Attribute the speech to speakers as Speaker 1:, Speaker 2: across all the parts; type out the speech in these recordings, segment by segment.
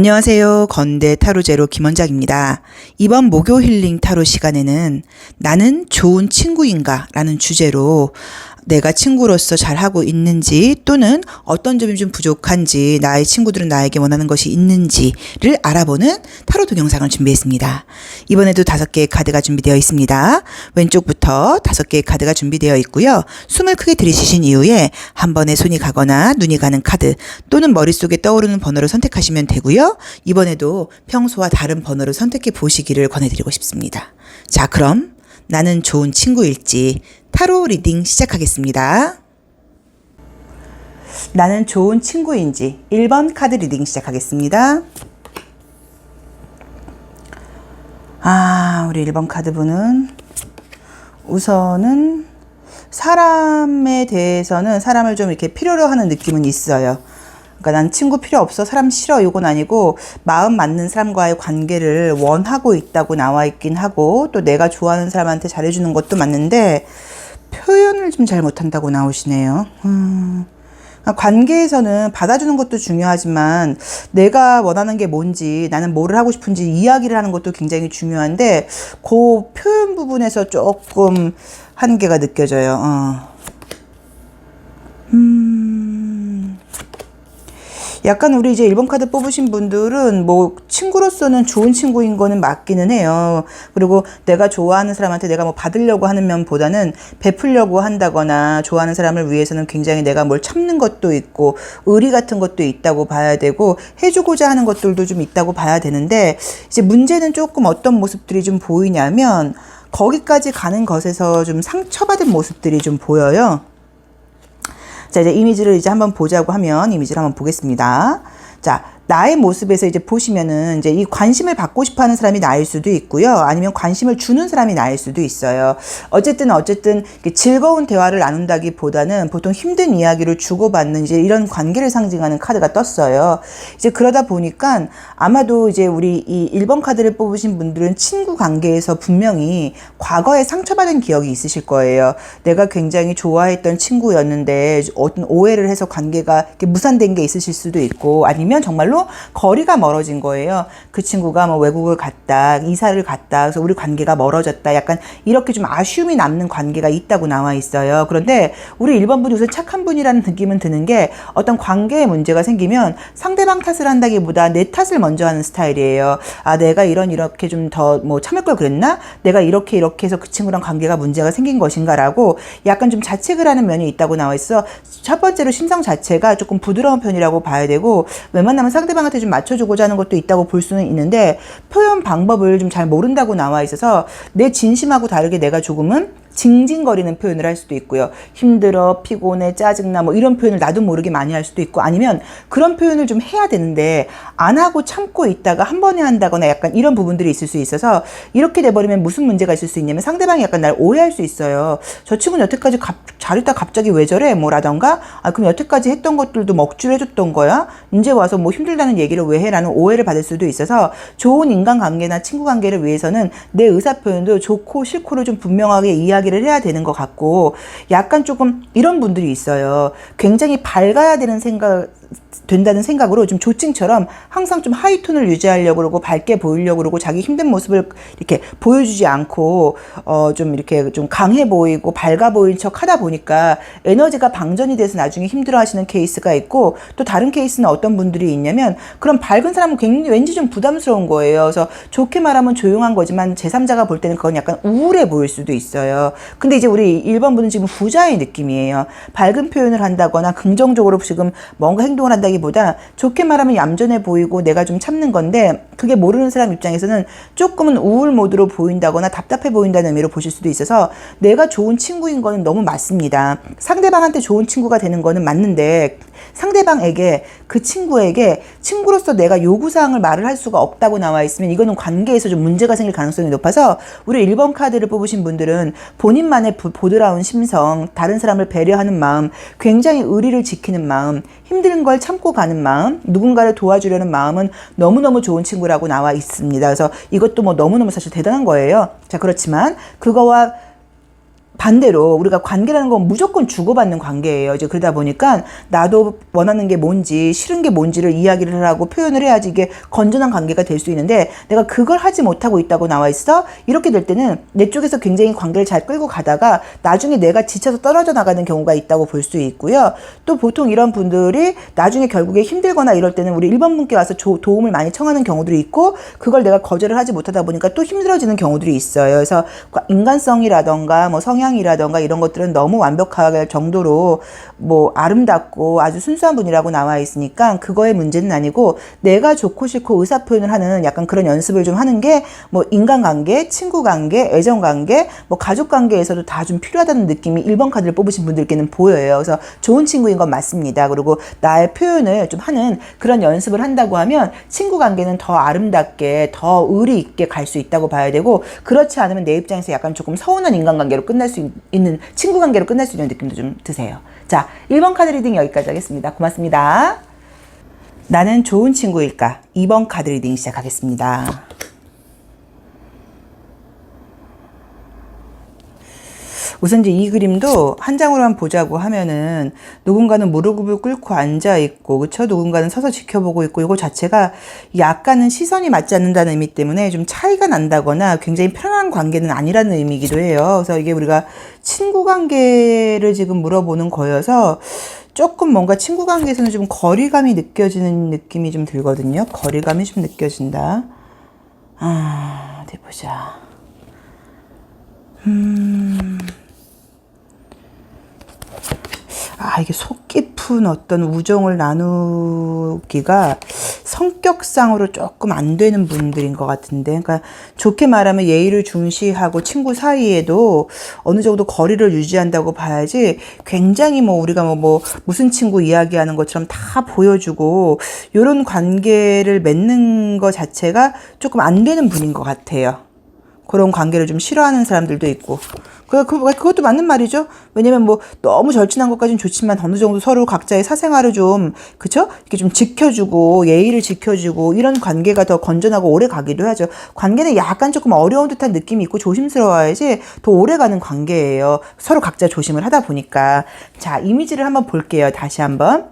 Speaker 1: 안녕하세요. 건대 타로제로 김원장입니다. 이번 목요 힐링 타로 시간에는 나는 좋은 친구인가? 라는 주제로 내가 친구로서 잘하고 있는지 또는 어떤 점이 좀 부족한지 나의 친구들은 나에게 원하는 것이 있는지를 알아보는 타로 동영상을 준비했습니다. 이번에도 5개의 카드가 준비되어 있습니다. 왼쪽부터 5개의 카드가 준비되어 있고요. 숨을 크게 들이쉬신 이후에 한 번에 손이 가거나 눈이 가는 카드 또는 머릿속에 떠오르는 번호를 선택하시면 되고요. 이번에도 평소와 다른 번호를 선택해 보시기를 권해드리고 싶습니다. 자, 그럼 나는 좋은 친구일지 타로 리딩 시작하겠습니다. 나는 좋은 친구인지 1번 카드 리딩 시작하겠습니다. 우리 1번 카드 분은 우선은 사람에 대해서는 사람을 좀 이렇게 필요로 하는 느낌은 있어요. 그러니까 난 친구 필요 없어, 사람 싫어, 이건 아니고 마음 맞는 사람과의 관계를 원하고 있다고 나와 있긴 하고 또 내가 좋아하는 사람한테 잘해주는 것도 맞는데 표현을 좀 잘 못한다고 나오시네요. 관계에서는 받아주는 것도 중요하지만 내가 원하는 게 뭔지 나는 뭐를 하고 싶은지 이야기를 하는 것도 굉장히 중요한데 그 표현 부분에서 조금 한계가 느껴져요. 약간 우리 이제 1번 카드 뽑으신 분들은 뭐 친구로서는 좋은 친구인 거는 맞기는 해요. 그리고 내가 좋아하는 사람한테 내가 뭐 받으려고 하는 면보다는 베풀려고 한다거나 좋아하는 사람을 위해서는 굉장히 내가 뭘 참는 것도 있고 의리 같은 것도 있다고 봐야 되고 해주고자 하는 것들도 좀 있다고 봐야 되는데 이제 문제는 조금 어떤 모습들이 좀 보이냐면 거기까지 가는 것에서 좀 상처받은 모습들이 좀 보여요. 자, 이제 이미지를 이제 한번 보자고 하면 이미지를 한번 보겠습니다. 자, 나의 모습에서 이제 보시면은 이제 이 관심을 받고 싶어 하는 사람이 나일 수도 있고요. 아니면 관심을 주는 사람이 나일 수도 있어요. 어쨌든 즐거운 대화를 나눈다기보다는 보통 힘든 이야기를 주고받는 이제 이런 관계를 상징하는 카드가 떴어요. 이제 그러다 보니까 아마도 이제 우리 이 1번 카드를 뽑으신 분들은 친구 관계에서 분명히 과거에 상처받은 기억이 있으실 거예요. 내가 굉장히 좋아했던 친구였는데 어떤 오해를 해서 관계가 이렇게 무산된 게 있으실 수도 있고 아니면 정말로 거리가 멀어진 거예요. 그 친구가 뭐 외국을 갔다, 이사를 갔다, 그래서 우리 관계가 멀어졌다. 약간 이렇게 좀 아쉬움이 남는 관계가 있다고 나와 있어요. 그런데 우리 1번 분이 우선 착한 분이라는 느낌은 드는 게 어떤 관계에 문제가 생기면 상대방 탓을 한다기보다 내 탓을 먼저 하는 스타일이에요. 내가 이렇게 좀 더 뭐 참을 걸 그랬나? 내가 이렇게 해서 그 친구랑 관계가 문제가 생긴 것인가라고 약간 좀 자책을 하는 면이 있다고 나와 있어. 첫 번째로 심성 자체가 조금 부드러운 편이라고 봐야 되고 웬만하면 상대방한테 좀 맞춰주고자 하는 것도 있다고 볼 수는 있는데 표현 방법을 좀 잘 모른다고 나와 있어서 내 진심하고 다르게 내가 조금은 징징거리는 표현을 할 수도 있고요. 힘들어, 피곤해, 짜증나 뭐 이런 표현을 나도 모르게 많이 할 수도 있고 아니면 그런 표현을 좀 해야 되는데 안 하고 참고 있다가 한 번에 한다거나 약간 이런 부분들이 있을 수 있어서 이렇게 돼버리면 무슨 문제가 있을 수 있냐면 상대방이 약간 날 오해할 수 있어요. 저 친구는 여태까지 잘했다 갑자기 왜 저래? 뭐라던가 그럼 여태까지 했던 것들도 먹주를 해줬던 거야? 이제 와서 뭐 힘들다는 얘기를 왜 해? 라는 오해를 받을 수도 있어서 좋은 인간관계나 친구관계를 위해서는 내 의사표현도 좋고 싫고를 좀 분명하게 이야기를 해야 되는 것 같고 약간 조금 이런 분들이 있어요. 굉장히 밝아야 된다는 생각으로 좀 조증처럼 항상 좀 하이톤을 유지하려고 그러고 밝게 보이려고 그러고 자기 힘든 모습을 이렇게 보여주지 않고 좀 이렇게 좀 강해 보이고 밝아 보인 척 하다 보니까 에너지가 방전이 돼서 나중에 힘들어 하시는 케이스가 있고 또 다른 케이스는 어떤 분들이 있냐면 그런 밝은 사람은 왠지 좀 부담스러운 거예요. 그래서 좋게 말하면 조용한 거지만 제3자가 볼 때는 그건 약간 우울해 보일 수도 있어요. 근데 이제 우리 1번 분은 지금 부자의 느낌이에요. 밝은 표현을 한다거나 긍정적으로 지금 뭔가 행동을 한다기보다 좋게 말하면 얌전해 보이고 내가 좀 참는 건데 그게 모르는 사람 입장에서는 조금은 우울 모드로 보인다거나 답답해 보인다는 의미로 보실 수도 있어서 내가 좋은 친구인 거는 너무 맞습니다. 상대방한테 좋은 친구가 되는 거는 맞는데 상대방에게 그 친구에게 친구로서 내가 요구사항을 말을 할 수가 없다고 나와 있으면 이거는 관계에서 좀 문제가 생길 가능성이 높아서 우리 1번 카드를 뽑으신 분들은 본인만의 보드라운 심성, 다른 사람을 배려하는 마음, 굉장히 의리를 지키는 마음, 힘든 걸 참고 가는 마음, 누군가를 도와주려는 마음은 너무너무 좋은 친구라고 나와 있습니다. 그래서 이것도 뭐 너무너무 사실 대단한 거예요. 자, 그렇지만 그거와 반대로 우리가 관계라는 건 무조건 주고받는 관계예요. 이제 그러다 보니까 나도 원하는 게 뭔지 싫은 게 뭔지를 이야기를 하고 표현을 해야지 이게 건전한 관계가 될 수 있는데 내가 그걸 하지 못하고 있다고 나와 있어. 이렇게 될 때는 내 쪽에서 굉장히 관계를 잘 끌고 가다가 나중에 내가 지쳐서 떨어져 나가는 경우가 있다고 볼 수 있고요. 또 보통 이런 분들이 나중에 결국에 힘들거나 이럴 때는 우리 1번 분께 와서 도움을 많이 청하는 경우들이 있고 그걸 내가 거절을 하지 못하다 보니까 또 힘들어지는 경우들이 있어요. 그래서 인간성이라던가 뭐 성향이라던가 이런 것들은 너무 완벽할 정도로 뭐 아름답고 아주 순수한 분이라고 나와 있으니까 그거의 문제는 아니고 내가 좋고 싫고 의사표현을 하는 약간 그런 연습을 좀 하는 게 뭐 인간관계, 친구관계, 애정관계, 뭐 가족관계에서도 다 좀 필요하다는 느낌이 1번 카드를 뽑으신 분들께는 보여요. 그래서 좋은 친구인 건 맞습니다. 그리고 나의 표현을 좀 하는 그런 연습을 한다고 하면 친구관계는 더 아름답게 더 의리 있게 갈 수 있다고 봐야 되고 그렇지 않으면 내 입장에서 약간 조금 서운한 인간관계로 끝날 수 있는 친구관계로 끝날 수 있는 느낌도 좀 드세요. 자, 1번 카드 리딩 여기까지 하겠습니다. 고맙습니다. 나는 좋은 친구일까? 2번 카드 리딩 시작하겠습니다. 우선 이제 이 그림도 한 장으로만 보자고 하면은 누군가는 무릎을 꿇고 앉아 있고 그쵸? 누군가는 서서 지켜보고 있고 이거 자체가 약간은 시선이 맞지 않는다는 의미 때문에 좀 차이가 난다거나 굉장히 편안한 관계는 아니라는 의미이기도 해요. 그래서 이게 우리가 친구 관계를 지금 물어보는 거여서 조금 뭔가 친구 관계에서는 좀 거리감이 느껴지는 느낌이 좀 들거든요. 거리감이 좀 느껴진다. 어디 보자. 이게 속 깊은 어떤 우정을 나누기가 성격상으로 조금 안 되는 분들인 것 같은데, 그러니까 좋게 말하면 예의를 중시하고 친구 사이에도 어느 정도 거리를 유지한다고 봐야지 굉장히 뭐 우리가 뭐 무슨 친구 이야기하는 것처럼 다 보여주고 이런 관계를 맺는 것 자체가 조금 안 되는 분인 것 같아요. 그런 관계를 좀 싫어하는 사람들도 있고. 그것도 맞는 말이죠. 왜냐면 뭐 너무 절친한 것까지는 좋지만 어느 정도 서로 각자의 사생활을 좀, 그쵸? 이렇게 좀 지켜주고, 예의를 지켜주고, 이런 관계가 더 건전하고 오래 가기도 하죠. 관계는 약간 조금 어려운 듯한 느낌이 있고 조심스러워야지 더 오래 가는 관계예요. 서로 각자 조심을 하다 보니까. 자, 이미지를 한번 볼게요. 다시 한번.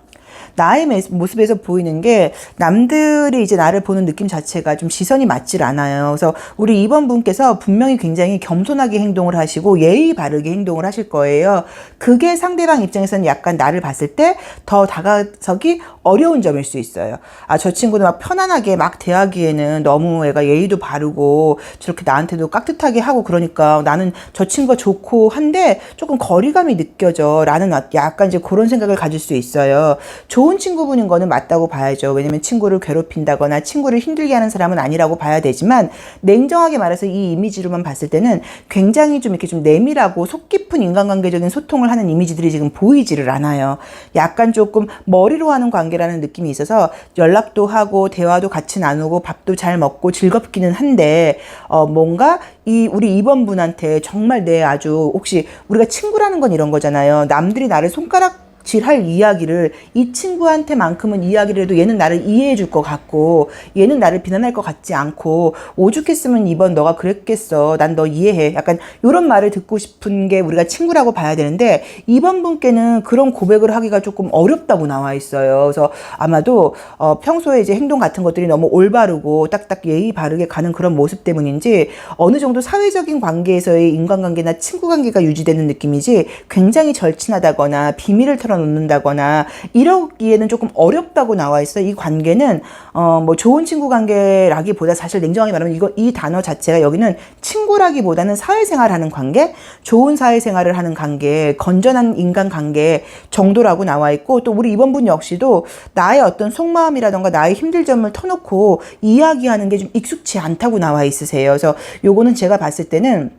Speaker 1: 나의 모습에서 보이는 게 남들이 이제 나를 보는 느낌 자체가 좀 시선이 맞질 않아요. 그래서 우리 2번 분께서 분명히 굉장히 겸손하게 행동을 하시고 예의 바르게 행동을 하실 거예요. 그게 상대방 입장에서는 약간 나를 봤을 때 더 다가서기 어려운 점일 수 있어요. 저 친구는 막 편안하게 막 대하기에는 너무 애가 예의도 바르고 저렇게 나한테도 깍듯하게 하고 그러니까 나는 저 친구가 좋고 한데 조금 거리감이 느껴져 라는 약간 이제 그런 생각을 가질 수 있어요. 좋은 친구분인 거는 맞다고 봐야죠. 왜냐면 친구를 괴롭힌다거나 친구를 힘들게 하는 사람은 아니라고 봐야 되지만 냉정하게 말해서 이 이미지로만 봤을 때는 굉장히 좀 이렇게 좀 내밀하고 속 깊은 인간관계적인 소통을 하는 이미지들이 지금 보이지를 않아요. 약간 조금 머리로 하는 관계라는 느낌이 있어서 연락도 하고 대화도 같이 나누고 밥도 잘 먹고 즐겁기는 한데 뭔가 우리 2번 분한테 정말 아주 혹시 우리가 친구라는 건 이런 거잖아요. 남들이 나를 손가락질할 이야기를 이 친구한테만큼은 이야기를 해도 얘는 나를 이해해 줄 것 같고 얘는 나를 비난할 것 같지 않고 오죽했으면 2번 너가 그랬겠어. 난 너 이해해. 약간 이런 말을 듣고 싶은 게 우리가 친구라고 봐야 되는데 2번 분께는 그런 고백을 하기가 조금 어렵다고 나와 있어요. 그래서 아마도 평소에 이제 행동 같은 것들이 너무 올바르고 딱딱 예의 바르게 가는 그런 모습 때문인지 어느 정도 사회적인 관계에서의 인간관계나 친구관계가 유지되는 느낌이지 굉장히 절친하다거나 비밀을 털어놓는다거나 이러기에는 조금 어렵다고 나와 있어요. 이 관계는 뭐 좋은 친구 관계라기보다 사실 냉정하게 말하면 이 단어 자체가 여기는 친구라기보다는 사회생활하는 관계, 좋은 사회생활을 하는 관계, 건전한 인간관계 정도라고 나와 있고 또 우리 2번 분 역시도 나의 어떤 속마음이라던가 나의 힘들 점을 터놓고 이야기하는 게 좀 익숙치 않다고 나와 있으세요. 그래서 요거는 제가 봤을 때는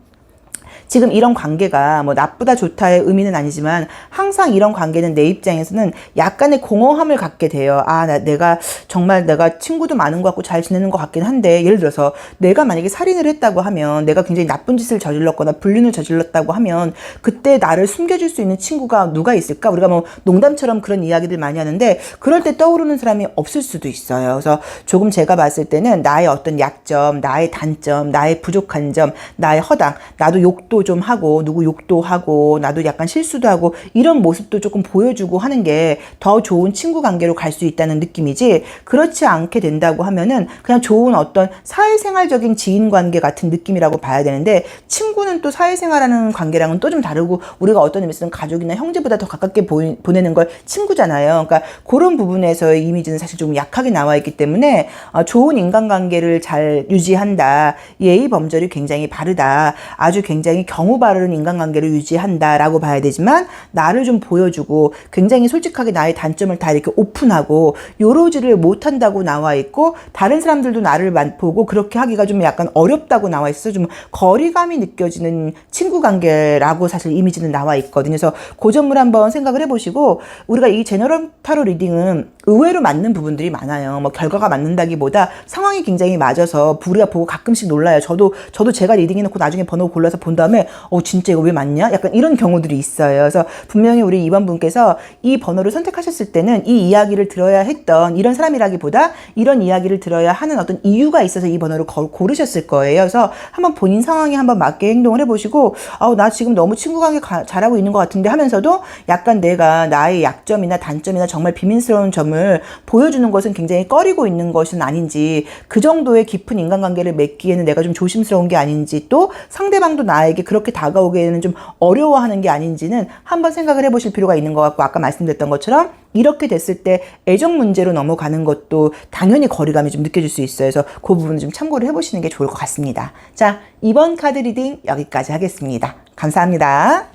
Speaker 1: 지금 이런 관계가 뭐 나쁘다 좋다의 의미는 아니지만 항상 이런 관계는 내 입장에서는 약간의 공허함을 갖게 돼요. 내가 정말 내가 친구도 많은 것 같고 잘 지내는 것 같긴 한데 예를 들어서 내가 만약에 살인을 했다고 하면 내가 굉장히 나쁜 짓을 저질렀거나 불륜을 저질렀다고 하면 그때 나를 숨겨줄 수 있는 친구가 누가 있을까? 우리가 뭐 농담처럼 그런 이야기들 많이 하는데 그럴 때 떠오르는 사람이 없을 수도 있어요. 그래서 조금 제가 봤을 때는 나의 어떤 약점, 나의 단점, 나의 부족한 점, 나의 허당, 나도 욕도 욕도 좀 하고 누구 욕도 하고 나도 약간 실수도 하고 이런 모습도 조금 보여주고 하는 게 더 좋은 친구 관계로 갈 수 있다는 느낌이지, 그렇지 않게 된다고 하면은 그냥 좋은 어떤 사회생활적인 지인 관계 같은 느낌이라고 봐야 되는데, 친구는 또 사회생활하는 관계랑은 또 좀 다르고 우리가 어떤 의미에서는 가족이나 형제보다 더 가깝게 보내는 걸 친구잖아요. 그러니까 그런 부분에서의 이미지는 사실 좀 약하게 나와 있기 때문에 좋은 인간관계를 잘 유지한다, 예의 범절이 굉장히 바르다, 아주 굉장히 경우 바른 인간관계를 유지한다라고 봐야 되지만, 나를 좀 보여주고 굉장히 솔직하게 나의 단점을 다 이렇게 오픈하고 요러지를 못한다고 나와 있고, 다른 사람들도 나를 보고 그렇게 하기가 좀 약간 어렵다고 나와 있어서 좀 거리감이 느껴지는 친구 관계라고 사실 이미지는 나와 있거든요. 그래서 그 점을 한번 생각을 해보시고, 우리가 이 제너럴 타로 리딩은 의외로 맞는 부분들이 많아요. 뭐 결과가 맞는다기보다 상황이 굉장히 맞아서 우리가 보고 가끔씩 놀라요. 저도 제가 리딩 해놓고 나중에 번호 골라서 본 다음에 진짜 이거 왜 맞냐? 약간 이런 경우들이 있어요. 그래서 분명히 우리 2번 분께서 이 번호를 선택하셨을 때는 이 이야기를 들어야 했던 이런 사람이라기보다 이런 이야기를 들어야 하는 어떤 이유가 있어서 이 번호를 고르셨을 거예요. 그래서 한번 본인 상황에 한번 맞게 행동을 해보시고, 나 지금 너무 친구 관계 잘하고 있는 것 같은데 하면서도 약간 내가 나의 약점이나 단점이나 정말 비밀스러운 점을 보여주는 것은 굉장히 꺼리고 있는 것은 아닌지, 그 정도의 깊은 인간관계를 맺기에는 내가 좀 조심스러운 게 아닌지, 또 상대방도 나에게 그렇게 다가오기에는 좀 어려워하는 게 아닌지는 한번 생각을 해보실 필요가 있는 것 같고, 아까 말씀드렸던 것처럼 이렇게 됐을 때 애정 문제로 넘어가는 것도 당연히 거리감이 좀 느껴질 수 있어요. 그래서 그 부분을 좀 참고를 해보시는 게 좋을 것 같습니다. 자, 이번 카드 리딩 여기까지 하겠습니다. 감사합니다.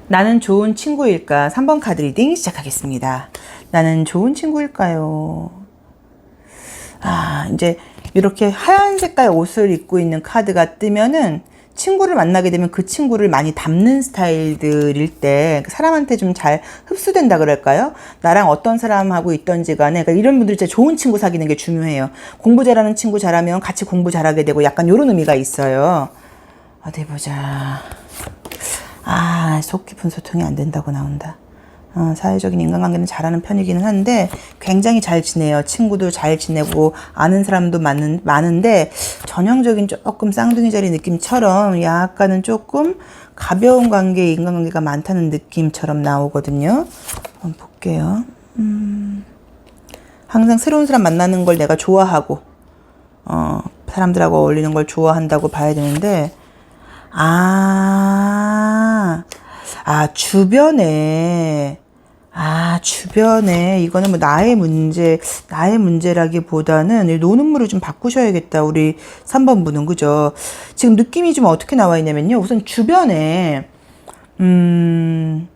Speaker 1: 나는 좋은 친구일까? 3번 카드 리딩 시작하겠습니다. 나는 좋은 친구일까요? 이제 이렇게 하얀 색깔 옷을 입고 있는 카드가 뜨면은 친구를 만나게 되면 그 친구를 많이 닮는 스타일들일 때 사람한테 좀 잘 흡수된다 그럴까요? 나랑 어떤 사람하고 있던지 간에, 그러니까 이런 분들이 진짜 좋은 친구 사귀는 게 중요해요. 공부 잘하는 친구 잘하면 같이 공부 잘하게 되고 약간 이런 의미가 있어요. 어디 보자. 속 깊은 소통이 안 된다고 나온다. 사회적인 인간관계는 잘하는 편이기는 한데 굉장히 잘 지내요. 친구도 잘 지내고 아는 사람도 많은데 전형적인 조금 쌍둥이 자리 느낌처럼 약간은 조금 가벼운 관계, 인간관계가 많다는 느낌처럼 나오거든요. 한번 볼게요. 항상 새로운 사람 만나는 걸 내가 좋아하고 사람들하고 어울리는 걸 좋아한다고 봐야 되는데, 주변에 이거는 뭐 나의 문제라기보다는 노는물을 좀 바꾸셔야겠다. 우리 3번 분은, 그죠? 지금 느낌이 좀 어떻게 나와 있냐면요. 우선 주변에 좀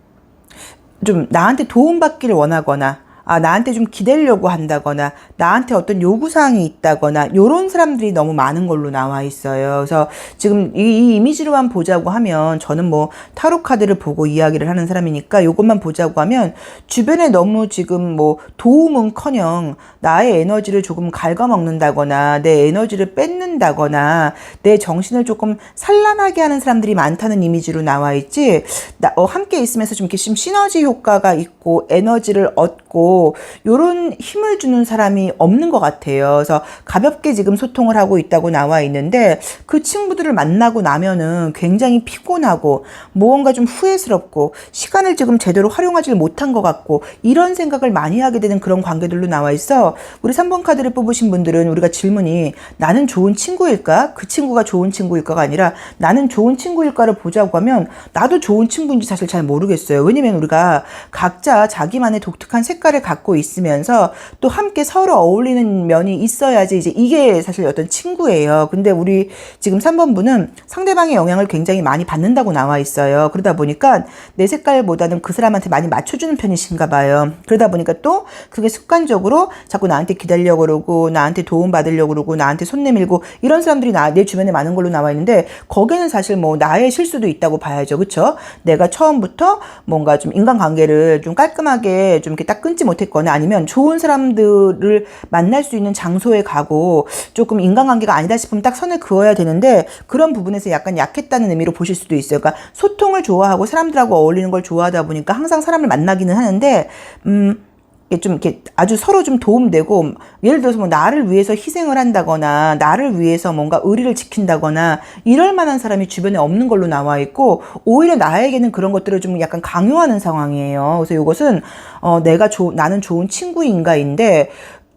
Speaker 1: 나한테 도움받기를 원하거나, 나한테 좀 기대려고 한다거나, 나한테 어떤 요구사항이 있다거나, 요런 사람들이 너무 많은 걸로 나와 있어요. 그래서 지금 이 이미지로만 보자고 하면, 저는 뭐 타로 카드를 보고 이야기를 하는 사람이니까 요것만 보자고 하면, 주변에 너무 지금 뭐 도움은커녕 나의 에너지를 조금 갉아먹는다거나, 내 에너지를 뺏는다거나, 내 정신을 조금 산란하게 하는 사람들이 많다는 이미지로 나와 있지, 함께 있으면서 좀 이렇게 좀 시너지 효과가 있고 에너지를 얻고 요런 힘을 주는 사람이 없는 것 같아요. 그래서 가볍게 지금 소통을 하고 있다고 나와 있는데, 그 친구들을 만나고 나면은 굉장히 피곤하고 무언가 좀 후회스럽고 시간을 지금 제대로 활용하지 못한 것 같고 이런 생각을 많이 하게 되는 그런 관계들로 나와 있어. 우리 3번 카드를 뽑으신 분들은 우리가 질문이 나는 좋은 친구일까? 그 친구가 좋은 친구일까가 아니라 나는 좋은 친구일까를 보자고 하면, 나도 좋은 친구인지 사실 잘 모르겠어요. 왜냐면 우리가 각자 자기만의 독특한 색깔을 갖고 있으면서 또 함께 서로 어울리는 면이 있어야지 이제 이게 사실 어떤 친구예요. 근데 우리 지금 3번 분은 상대방의 영향을 굉장히 많이 받는다고 나와 있어요. 그러다 보니까 내 색깔보다는 그 사람한테 많이 맞춰주는 편이신가 봐요. 그러다 보니까 또 그게 습관적으로 자꾸 나한테 기다리려고 그러고, 나한테 도움 받으려고 그러고, 나한테 손 내밀고, 이런 사람들이 내 주변에 많은 걸로 나와 있는데, 거기에는 사실 뭐 나의 실수도 있다고 봐야죠. 그쵸? 내가 처음부터 뭔가 좀 인간관계를 좀 깔끔하게 좀 이렇게 딱 끊지 못했거나, 아니면 좋은 사람들을 만날 수 있는 장소에 가고 조금 인간관계가 아니다 싶으면 딱 선을 그어야 되는데, 그런 부분에서 약간 약했다는 의미로 보실 수도 있어요. 그러니까 소통을 좋아하고 사람들하고 어울리는 걸 좋아하다 보니까 항상 사람을 만나기는 하는데 좀 이렇게 아주 서로 좀 도움되고, 예를 들어서 뭐 나를 위해서 희생을 한다거나 나를 위해서 뭔가 의리를 지킨다거나 이럴 만한 사람이 주변에 없는 걸로 나와 있고, 오히려 나에게는 그런 것들을 좀 약간 강요하는 상황이에요. 그래서 이것은 나는 좋은 친구인가인데,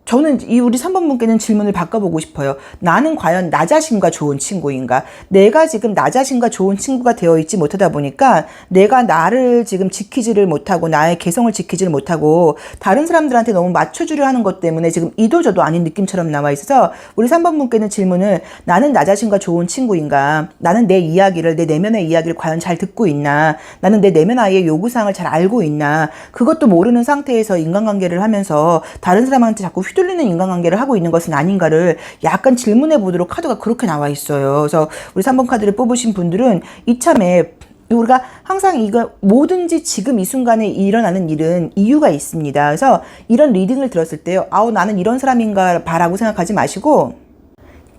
Speaker 1: 저는 우리 3번 분께는 질문을 바꿔보고 싶어요. 나는 과연 나 자신과 좋은 친구인가? 내가 지금 나 자신과 좋은 친구가 되어 있지 못하다 보니까 내가 나를 지금 지키지를 못하고 나의 개성을 지키지를 못하고 다른 사람들한테 너무 맞춰주려 하는 것 때문에 지금 이도저도 아닌 느낌처럼 나와 있어서, 우리 3번 분께는 질문을, 나는 나 자신과 좋은 친구인가? 나는 내 이야기를, 내 내면의 이야기를 과연 잘 듣고 있나? 나는 내 내면 아이의 요구사항을 잘 알고 있나? 그것도 모르는 상태에서 인간관계를 하면서 다른 사람한테 자꾸 휘둘리는 인간관계를 하고 있는 것은 아닌가를 약간 질문해 보도록 카드가 그렇게 나와 있어요. 그래서 우리 3번 카드를 뽑으신 분들은 이참에, 우리가 항상 이거 뭐든지 지금 이 순간에 일어나는 일은 이유가 있습니다. 그래서 이런 리딩을 들었을 때요, 나는 이런 사람인가 봐라고 생각하지 마시고,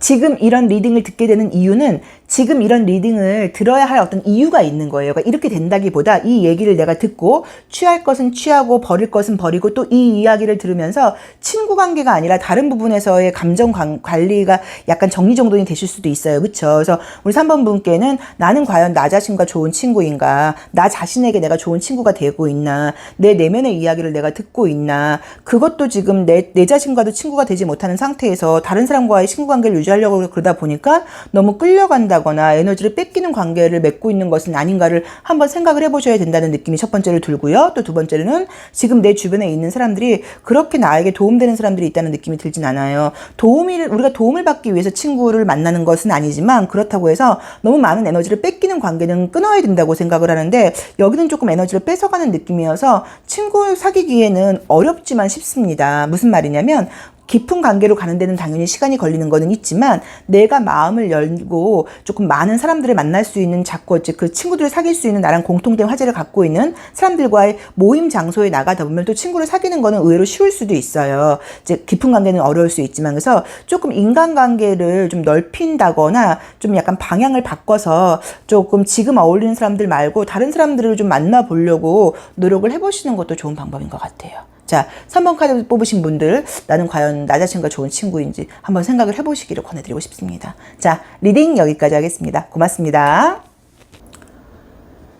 Speaker 1: 지금 이런 리딩을 듣게 되는 이유는 지금 이런 리딩을 들어야 할 어떤 이유가 있는 거예요. 그러니까 이렇게 된다기보다 이 얘기를 내가 듣고 취할 것은 취하고 버릴 것은 버리고 또 이 이야기를 들으면서 친구 관계가 아니라 다른 부분에서의 감정 관리가 약간 정리정돈이 되실 수도 있어요. 그렇죠? 그래서 우리 3번 분께는 나는 과연 나 자신과 좋은 친구인가? 나 자신에게 내가 좋은 친구가 되고 있나? 내 내면의 이야기를 내가 듣고 있나? 그것도 지금 내 자신과도 친구가 되지 못하는 상태에서 다른 사람과의 친구 관계를 유지하려고 그러다 보니까 너무 끌려간다거나 에너지를 뺏기는 관계를 맺고 있는 것은 아닌가를 한번 생각을 해보셔야 된다는 느낌이 첫 번째로 들고요. 또 두 번째로는 지금 내 주변에 있는 사람들이 그렇게 나에게 도움되는 사람들이 있다는 느낌이 들진 않아요. 우리가 도움을 받기 위해서 친구를 만나는 것은 아니지만, 그렇다고 해서 너무 많은 에너지를 뺏기는 관계는 끊어야 된다고 생각을 하는데, 여기는 조금 에너지를 뺏어가는 느낌이어서 친구 사귀기에는 어렵지만 쉽습니다. 무슨 말이냐면, 깊은 관계로 가는 데는 당연히 시간이 걸리는 거는 있지만, 내가 마음을 열고 조금 많은 사람들을 만날 수 있는, 자꾸 그 친구들을 사귈 수 있는 나랑 공통된 화제를 갖고 있는 사람들과의 모임 장소에 나가다 보면 또 친구를 사귀는 거는 의외로 쉬울 수도 있어요. 이제 깊은 관계는 어려울 수 있지만, 그래서 조금 인간관계를 좀 넓힌다거나 좀 약간 방향을 바꿔서 조금 지금 어울리는 사람들 말고 다른 사람들을 좀 만나보려고 노력을 해보시는 것도 좋은 방법인 것 같아요. 자, 3번 카드 뽑으신 분들, 나는 과연 나 자신과 좋은 친구인지 한번 생각을 해보시기를 권해드리고 싶습니다. 자, 리딩 여기까지 하겠습니다. 고맙습니다.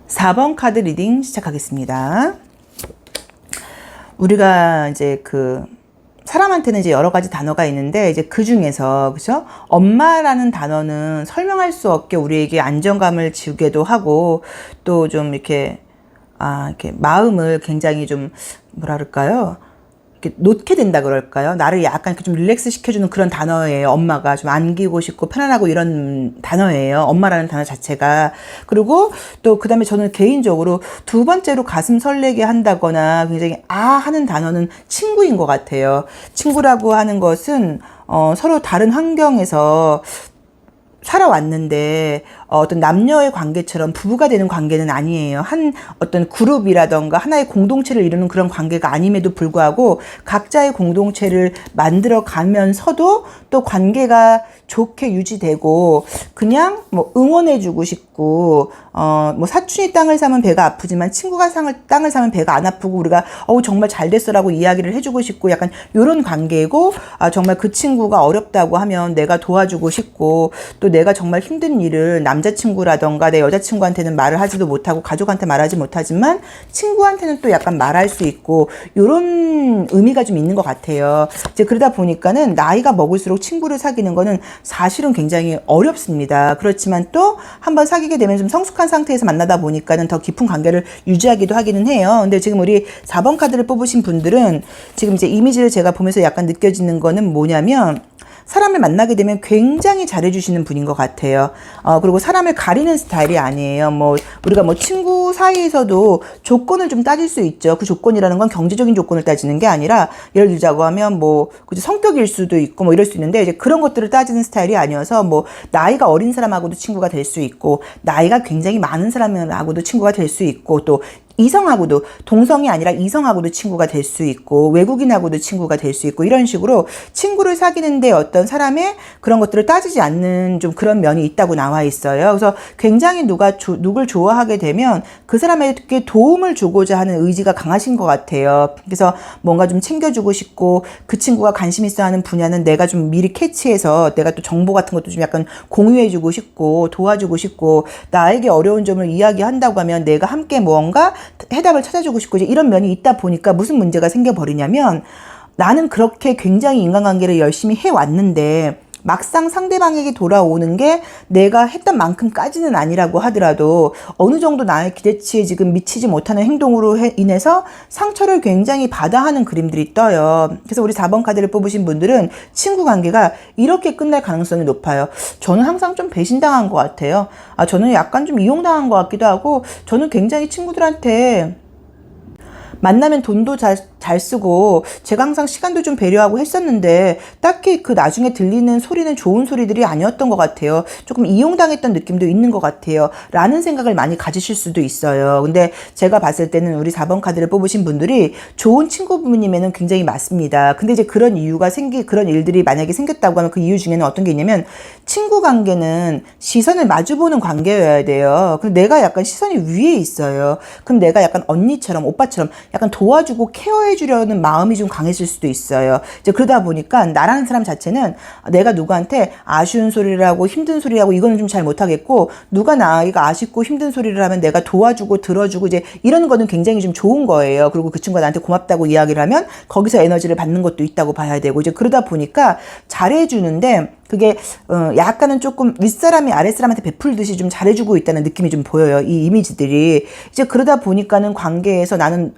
Speaker 1: 4번 카드 리딩 시작하겠습니다. 우리가 이제 사람한테는 이제 여러 가지 단어가 있는데, 이제 그 중에서, 그죠? 엄마라는 단어는 설명할 수 없게 우리에게 안정감을 주기도 하고, 또 좀 이렇게 마음을 굉장히 좀, 뭐라 그럴까요? 이렇게 놓게 된다 그럴까요? 나를 약간 좀 릴렉스 시켜주는 그런 단어예요. 엄마가 좀 안기고 싶고 편안하고 이런 단어예요. 엄마라는 단어 자체가. 그리고 또 그 다음에 저는 개인적으로 두 번째로 가슴 설레게 한다거나 굉장히 하는 단어는 친구인 것 같아요. 친구라고 하는 것은 서로 다른 환경에서 살아왔는데 어떤 남녀의 관계처럼 부부가 되는 관계는 아니에요. 어떤 그룹이라던가 하나의 공동체를 이루는 그런 관계가 아님에도 불구하고 각자의 공동체를 만들어 가면서도 또 관계가 좋게 유지되고, 그냥 뭐 응원해주고 싶고, 뭐 사촌이 땅을 사면 배가 아프지만 친구가 땅을 사면 배가 안 아프고, 우리가 정말 잘 됐어라고 이야기를 해주고 싶고, 약간 요런 관계고, 정말 그 친구가 어렵다고 하면 내가 도와주고 싶고, 또 내가 정말 힘든 일을 남자친구라던가 내 여자친구한테는 말을 하지도 못하고 가족한테 말하지 못하지만 친구한테는 또 약간 말할 수 있고, 요런 의미가 좀 있는 것 같아요. 이제 그러다 보니까는 나이가 먹을수록 친구를 사귀는 거는 사실은 굉장히 어렵습니다. 그렇지만 또 한번 사귀게 되면 좀 성숙한 상태에서 만나다 보니까는 더 깊은 관계를 유지하기도 하기는 해요. 근데 지금 우리 4번 카드를 뽑으신 분들은 지금 이제 이미지를 제가 보면서 약간 느껴지는 거는 뭐냐면, 사람을 만나게 되면 굉장히 잘해주시는 분인 것 같아요. 그리고 사람을 가리는 스타일이 아니에요. 우리가 친구 사이에서도 조건을 좀 따질 수 있죠. 그 조건이라는 건 경제적인 조건을 따지는 게 아니라, 예를 들자고 하면 그죠, 성격일 수도 있고 이럴 수 있는데, 이제 그런 것들을 따지는 스타일이 아니어서, 나이가 어린 사람하고도 친구가 될 수 있고, 나이가 굉장히 많은 사람하고도 친구가 될 수 있고, 또 이성하고도, 동성이 아니라 이성하고도 친구가 될 수 있고 외국인하고도 친구가 될 수 있고, 이런 식으로 친구를 사귀는데 어떤 사람의 그런 것들을 따지지 않는 좀 그런 면이 있다고 나와 있어요. 그래서 굉장히 누굴 좋아하게 되면 그 사람에게 도움을 주고자 하는 의지가 강하신 것 같아요. 그래서 뭔가 좀 챙겨주고 싶고, 그 친구가 관심 있어 하는 분야는 내가 좀 미리 캐치해서 내가 또 정보 같은 것도 좀 약간 공유해주고 싶고 도와주고 싶고, 나에게 어려운 점을 이야기한다고 하면 내가 함께 무언가 해답을 찾아주고 싶고, 이제 이런 면이 있다 보니까 무슨 문제가 생겨버리냐면, 나는 그렇게 굉장히 인간관계를 열심히 해왔는데 막상 상대방에게 돌아오는 게 내가 했던 만큼까지는 아니라고 하더라도 어느 정도 나의 기대치에 지금 미치지 못하는 행동으로 인해서 상처를 굉장히 받아 하는 그림들이 떠요. 그래서 우리 4번 카드를 뽑으신 분들은 친구 관계가 이렇게 끝날 가능성이 높아요. 저는 항상 좀 배신당한 것 같아요. 저는 약간 좀 이용당한 것 같기도 하고, 저는 굉장히 친구들한테 만나면 돈도 잘 쓰고 제가 항상 시간도 좀 배려하고 했었는데 딱히 그 나중에 들리는 소리는 좋은 소리들이 아니었던 것 같아요. 조금 이용당했던 느낌도 있는 것 같아요. 라는 생각을 많이 가지실 수도 있어요. 근데 제가 봤을 때는 우리 4번 카드를 뽑으신 분들이 좋은 친구분이면은 굉장히 맞습니다. 근데 이제 그런 일들이 만약에 생겼다고 하면 그 이유 중에는 어떤 게 있냐면, 친구 관계는 시선을 마주보는 관계여야 돼요. 근데 내가 약간 시선이 위에 있어요. 그럼 내가 약간 언니처럼 오빠처럼 약간 도와주고 케어해주려는 마음이 좀 강해질 수도 있어요. 이제 그러다 보니까 나라는 사람 자체는 내가 누구한테 아쉬운 소리를 하고 힘든 소리를 하고 이거는 좀 잘 못하겠고, 누가 나이가 아쉽고 힘든 소리를 하면 내가 도와주고 들어주고 이제 이런 거는 굉장히 좀 좋은 거예요. 그리고 그 친구가 나한테 고맙다고 이야기를 하면 거기서 에너지를 받는 것도 있다고 봐야 되고, 이제 그러다 보니까 잘해주는데 그게 약간은 조금 윗사람이 아랫사람한테 베풀듯이 좀 잘해주고 있다는 느낌이 좀 보여요. 이 이미지들이. 이제 그러다 보니까는 관계에서 나는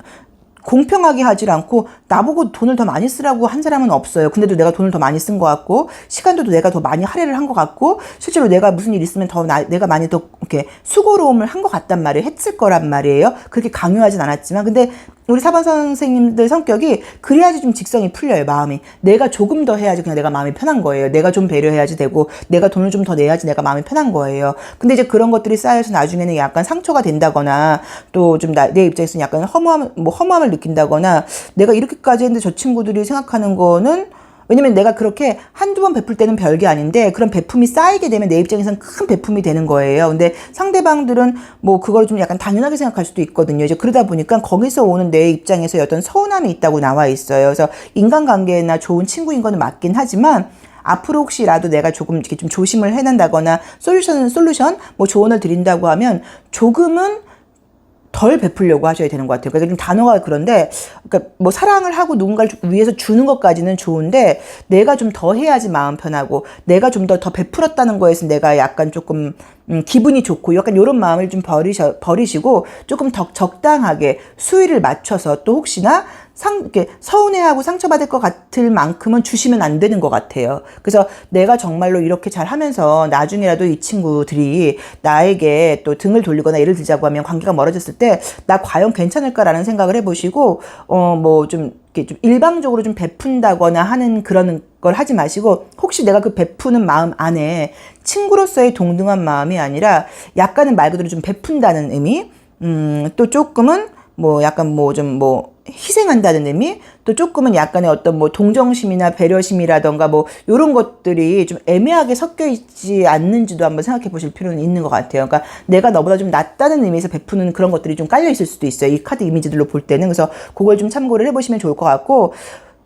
Speaker 1: 공평하게 하질 않고 나보고 돈을 더 많이 쓰라고 한 사람은 없어요. 근데도 내가 돈을 더 많이 쓴 것 같고, 시간도 내가 더 많이 할애를 한 것 같고, 실제로 내가 무슨 일 있으면 내가 많이 더 이렇게 수고로움을 한 것 같단 말이에요. 했을 거란 말이에요. 그렇게 강요하진 않았지만. 근데 우리 4번 선생님들 성격이 그래야지 좀 직성이 풀려요, 마음이. 내가 조금 더 해야지 그냥 내가 마음이 편한 거예요. 내가 좀 배려해야지 되고, 내가 돈을 좀 더 내야지 내가 마음이 편한 거예요. 근데 이제 그런 것들이 쌓여서 나중에는 약간 상처가 된다거나, 또 좀 내 입장에서는 약간 허무함을 느낀다거나, 내가 이렇게까지 했는데 저 친구들이 생각하는 거는, 왜냐면 내가 그렇게 한두 번 베풀 때는 별게 아닌데 그런 베품이 쌓이게 되면 내 입장에서는 큰 베품이 되는 거예요. 근데 상대방들은 뭐 그걸 좀 약간 당연하게 생각할 수도 있거든요. 이제 그러다 보니까 거기서 오는 내 입장에서 어떤 서운함이 있다고 나와 있어요. 그래서 인간관계나 좋은 친구인 거는 맞긴 하지만, 앞으로 혹시라도 내가 조금 이렇게 좀 조심을 해낸다거나 솔루션 뭐 조언을 드린다고 하면 조금은 덜 베풀려고 하셔야 되는 것 같아요. 그러니까 좀 단어가 그런데, 그러니까 뭐 사랑을 하고 누군가를 위해서 주는 것까지는 좋은데, 내가 좀 더 해야지 마음 편하고, 내가 좀 더 베풀었다는 거에서 내가 약간 조금 기분이 좋고, 약간 이런 마음을 좀 버리시고 조금 더 적당하게 수위를 맞춰서, 또 혹시나 이렇게 서운해하고 상처받을 것 같을 만큼은 주시면 안 되는 것 같아요. 그래서 내가 정말로 이렇게 잘 하면서 나중에라도 이 친구들이 나에게 또 등을 돌리거나 예를 들자고 하면 관계가 멀어졌을 때 나 과연 괜찮을까라는 생각을 해보시고, 뭐 좀 이렇게 좀 일방적으로 좀 베푼다거나 하는 그런 걸 하지 마시고, 혹시 내가 그 베푸는 마음 안에 친구로서의 동등한 마음이 아니라 약간은 말 그대로 좀 베푼다는 의미, 또 조금은 뭐 약간 희생한다는 의미, 또 조금은 약간의 어떤 뭐 동정심이나 배려심이라던가 뭐 요런 것들이 좀 애매하게 섞여 있지 않는지도 한번 생각해 보실 필요는 있는 것 같아요. 그러니까 내가 너보다 좀 낫다는 의미에서 베푸는 그런 것들이 좀 깔려 있을 수도 있어요. 이 카드 이미지들로 볼 때는. 그래서 그걸 좀 참고를 해보시면 좋을 것 같고,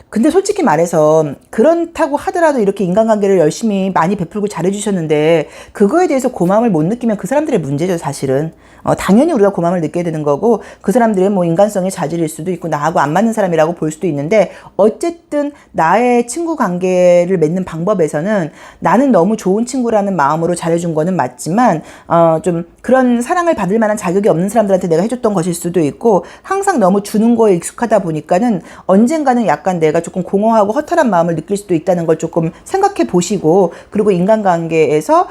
Speaker 1: 근데 솔직히 말해서 그렇다고 하더라도 이렇게 인간관계를 열심히 많이 베풀고 잘해주셨는데 그거에 대해서 고마움을 못 느끼면 그 사람들의 문제죠, 사실은. 당연히 우리가 고마움을 느껴야 되는 거고, 그 사람들의 뭐 인간성의 자질일 수도 있고 나하고 안 맞는 사람이라고 볼 수도 있는데, 어쨌든 나의 친구 관계를 맺는 방법에서는 나는 너무 좋은 친구라는 마음으로 잘해준 거는 맞지만, 좀 그런 사랑을 받을 만한 자격이 없는 사람들한테 내가 해줬던 것일 수도 있고, 항상 너무 주는 거에 익숙하다 보니까는 언젠가는 약간 내가 조금 공허하고 허탈한 마음을 느낄 수도 있다는 걸 조금 생각해 보시고, 그리고 인간관계에서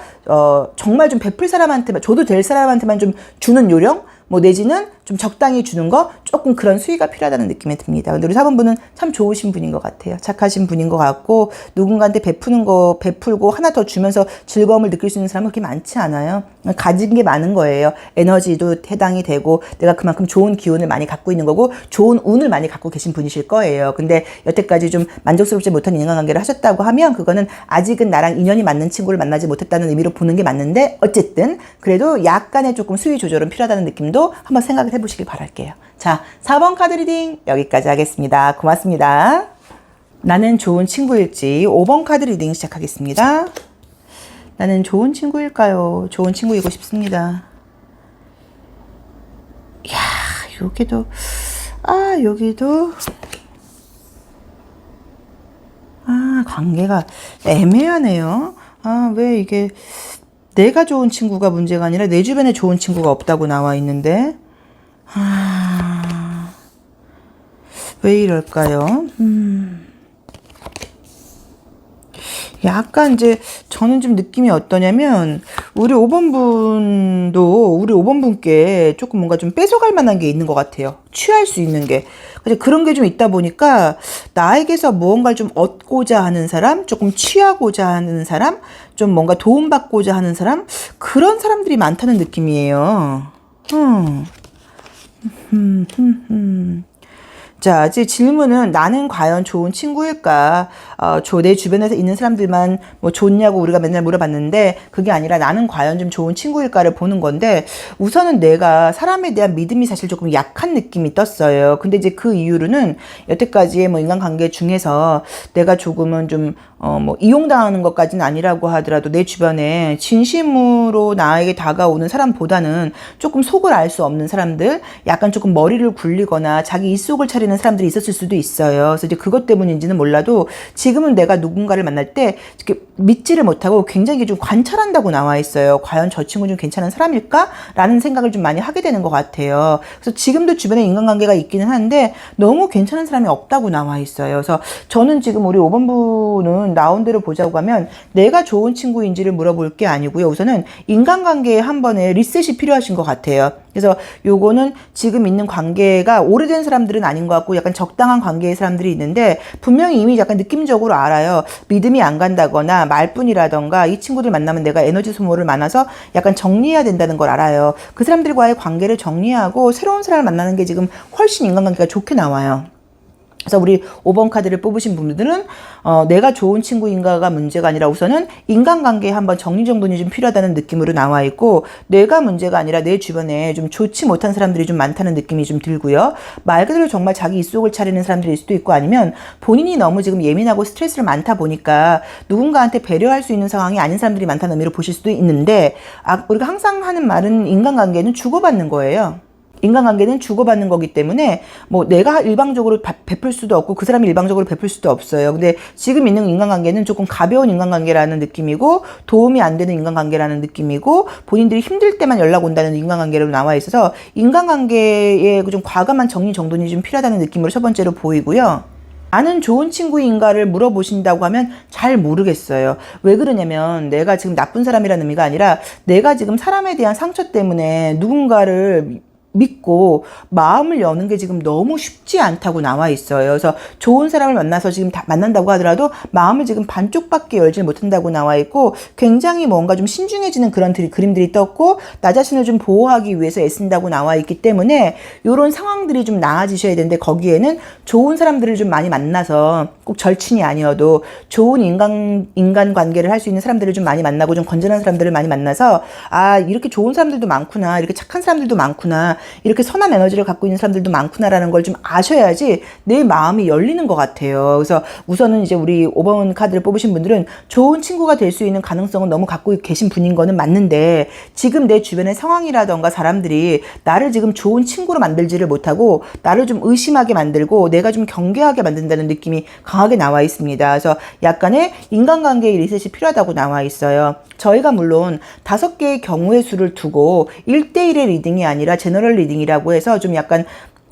Speaker 1: 정말 좀 베풀 사람한테만, 줘도 될 사람한테만 좀 주는 요령, 뭐 내지는 좀 적당히 주는 거, 조금 그런 수위가 필요하다는 느낌이 듭니다. 근데 우리 4번분은 참 좋으신 분인 것 같아요. 착하신 분인 것 같고 누군가한테 베풀고 하나 더 주면서 즐거움을 느낄 수 있는 사람은 그렇게 많지 않아요. 가진 게 많은 거예요. 에너지도 해당이 되고 내가 그만큼 좋은 기운을 많이 갖고 있는 거고 좋은 운을 많이 갖고 계신 분이실 거예요. 근데 여태까지 좀 만족스럽지 못한 인간관계를 하셨다고 하면 그거는 아직은 나랑 인연이 맞는 친구를 만나지 못했다는 의미로 보는 게 맞는데 어쨌든 그래도 약간의 조금 수위 조절은 필요하다는 느낌도 한번 생각을 해보시길 바랄게요. 자, 4번 카드 리딩 여기까지 하겠습니다. 고맙습니다. 나는 좋은 친구일지 5번 카드 리딩 시작하겠습니다. 나는 좋은 친구일까요? 좋은 친구이고 싶습니다. 이야, 여기도 관계가 애매하네요. 왜 이게 내가 좋은 친구가 문제가 아니라 내 주변에 좋은 친구가 없다고 나와 있는데 왜 이럴까요? 약간 이제 저는 좀 느낌이 어떠냐면 우리 5번 분께 조금 뭔가 좀 뺏어갈 만한 게 있는 것 같아요. 취할 수 있는 게. 그런 게 좀 있다 보니까 나에게서 무언가를 좀 얻고자 하는 사람, 조금 취하고자 하는 사람, 좀 뭔가 도움받고자 하는 사람, 그런 사람들이 많다는 느낌이에요. 자, 이제 질문은 나는 과연 좋은 친구일까? 내 주변에서 있는 사람들만 뭐 좋냐고 우리가 맨날 물어봤는데 그게 아니라 나는 과연 좀 좋은 친구일까를 보는 건데 우선은 내가 사람에 대한 믿음이 사실 조금 약한 느낌이 떴어요. 근데 이제 그 이유로는 여태까지의 뭐 인간관계 중에서 내가 조금은 좀 뭐 이용당하는 것까지는 아니라고 하더라도 내 주변에 진심으로 나에게 다가오는 사람보다는 조금 속을 알 수 없는 사람들, 약간 조금 머리를 굴리거나 자기 입속을 차리는 사람들이 있었을 수도 있어요. 그래서 이제 그것 때문인지는 몰라도 지금은 내가 누군가를 만날 때 이렇게 믿지를 못하고 굉장히 좀 관찰한다고 나와 있어요. 과연 저 친구 좀 괜찮은 사람일까? 라는 생각을 좀 많이 하게 되는 것 같아요. 그래서 지금도 주변에 인간관계가 있기는 한데 너무 괜찮은 사람이 없다고 나와 있어요. 그래서 저는 지금 우리 5번 분은 나온 대로 보자고 하면 내가 좋은 친구인지를 물어볼 게 아니고요. 우선은 인간관계에 한 번에 리셋이 필요하신 것 같아요. 그래서 요거는 지금 있는 관계가 오래된 사람들은 아닌 것 같고 약간 적당한 관계의 사람들이 있는데 분명히 이미 약간 느낌적으로 알아요. 믿음이 안 간다거나 말뿐이라던가 이 친구들 만나면 내가 에너지 소모를 많아서 약간 정리해야 된다는 걸 알아요. 그 사람들과의 관계를 정리하고 새로운 사람을 만나는 게 지금 훨씬 인간관계가 좋게 나와요. 그래서 우리 5번 카드를 뽑으신 분들은 내가 좋은 친구인가가 문제가 아니라 우선은 인간관계에 한번 정리정돈이 좀 필요하다는 느낌으로 나와 있고 내가 문제가 아니라 내 주변에 좀 좋지 못한 사람들이 좀 많다는 느낌이 좀 들고요. 말 그대로 정말 자기 입속을 차리는 사람들일 수도 있고 아니면 본인이 너무 지금 예민하고 스트레스를 많다 보니까 누군가한테 배려할 수 있는 상황이 아닌 사람들이 많다는 의미로 보실 수도 있는데 우리가 항상 하는 말은 인간관계는 주고받는 거예요. 인간관계는 주고받는 거기 때문에 뭐 내가 일방적으로 베풀 수도 없고 그 사람이 일방적으로 베풀 수도 없어요. 근데 지금 있는 인간관계는 조금 가벼운 인간관계라는 느낌이고 도움이 안 되는 인간관계라는 느낌이고 본인들이 힘들 때만 연락 온다는 인간관계로 나와 있어서 인간관계에 좀 과감한 정리정돈이 좀 필요하다는 느낌으로 첫 번째로 보이고요. 나는 좋은 친구인가를 물어보신다고 하면 잘 모르겠어요. 왜 그러냐면 내가 지금 나쁜 사람이라는 의미가 아니라 내가 지금 사람에 대한 상처 때문에 누군가를 믿고 마음을 여는 게 지금 너무 쉽지 않다고 나와 있어요. 그래서 좋은 사람을 만나서 지금 만난다고 하더라도 마음을 지금 반쪽밖에 열지 못한다고 나와 있고 굉장히 뭔가 좀 신중해지는 그런 그림들이 떴고 나 자신을 좀 보호하기 위해서 애쓴다고 나와 있기 때문에 이런 상황들이 좀 나아지셔야 되는데 거기에는 좋은 사람들을 좀 많이 만나서 꼭 절친이 아니어도 좋은 인간 관계를 할 수 있는 사람들을 좀 많이 만나고 좀 건전한 사람들을 많이 만나서 이렇게 좋은 사람들도 많구나, 이렇게 착한 사람들도 많구나, 이렇게 선한 에너지를 갖고 있는 사람들도 많구나라는 걸 좀 아셔야지 내 마음이 열리는 것 같아요. 그래서 우선은 이제 우리 5번 카드를 뽑으신 분들은 좋은 친구가 될 수 있는 가능성은 너무 갖고 계신 분인 거는 맞는데 지금 내 주변의 상황이라던가 사람들이 나를 지금 좋은 친구로 만들지를 못하고 나를 좀 의심하게 만들고 내가 좀 경계하게 만든다는 느낌이 강하게 나와 있습니다. 그래서 약간의 인간관계의 리셋이 필요하다고 나와 있어요. 저희가 물론 5개의 경우의 수를 두고 1대1의 리딩이 아니라 제너럴 리딩이라고 해서 좀 약간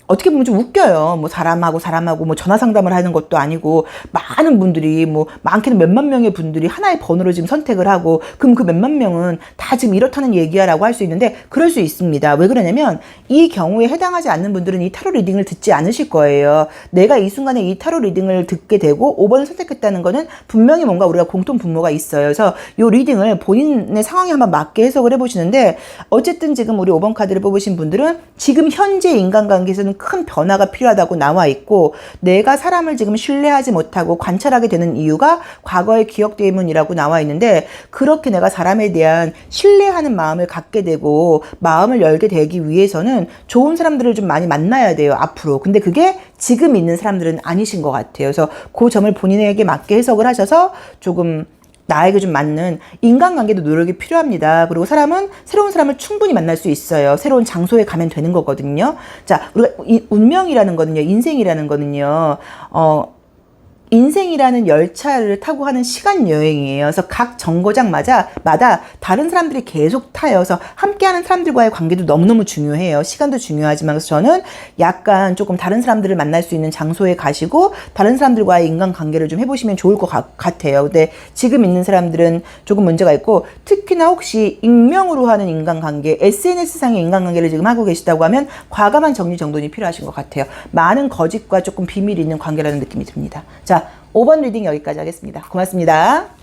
Speaker 1: 어떻게 보면 좀 웃겨요. 뭐 사람하고 뭐 전화 상담을 하는 것도 아니고 많은 분들이 뭐 많게는 몇만 명의 분들이 하나의 번호를 지금 선택을 하고 그럼 그 몇만 명은 다 지금 이렇다는 얘기야라고 할 수 있는데 그럴 수 있습니다. 왜 그러냐면 이 경우에 해당하지 않는 분들은 이 타로 리딩을 듣지 않으실 거예요. 내가 이 순간에 이 타로 리딩을 듣게 되고 5번을 선택했다는 거는 분명히 뭔가 우리가 공통 분모가 있어요. 그래서 이 리딩을 본인의 상황에 한번 맞게 해석을 해보시는데 어쨌든 지금 우리 5번 카드를 뽑으신 분들은 지금 현재 인간관계에서는 큰 변화가 필요하다고 나와 있고 내가 사람을 지금 신뢰하지 못하고 관찰하게 되는 이유가 과거의 기억 때문이라고 나와 있는데 그렇게 내가 사람에 대한 신뢰하는 마음을 갖게 되고 마음을 열게 되기 위해서는 좋은 사람들을 좀 많이 만나야 돼요 앞으로. 근데 그게 지금 있는 사람들은 아니신 것 같아요. 그래서 그 점을 본인에게 맞게 해석을 하셔서 조금 나에게 좀 맞는 인간관계도 노력이 필요합니다. 그리고 사람은 새로운 사람을 충분히 만날 수 있어요. 새로운 장소에 가면 되는 거거든요. 자, 우리가 운명이라는 거는요, 인생이라는 거는요, 인생이라는 열차를 타고 하는 시간 여행이에요. 그래서 각 정거장마다 다른 사람들이 계속 타요. 그래서 함께하는 사람들과의 관계도 너무너무 중요해요. 시간도 중요하지만 그래서 저는 약간 조금 다른 사람들을 만날 수 있는 장소에 가시고 다른 사람들과의 인간관계를 좀 해보시면 좋을 것 같아요. 근데 지금 있는 사람들은 조금 문제가 있고 특히나 혹시 익명으로 하는 인간관계, SNS상의 인간관계를 지금 하고 계시다고 하면 과감한 정리정돈이 필요하신 것 같아요. 많은 거짓과 조금 비밀이 있는 관계라는 느낌이 듭니다. 자, 5번 리딩 여기까지 하겠습니다. 고맙습니다.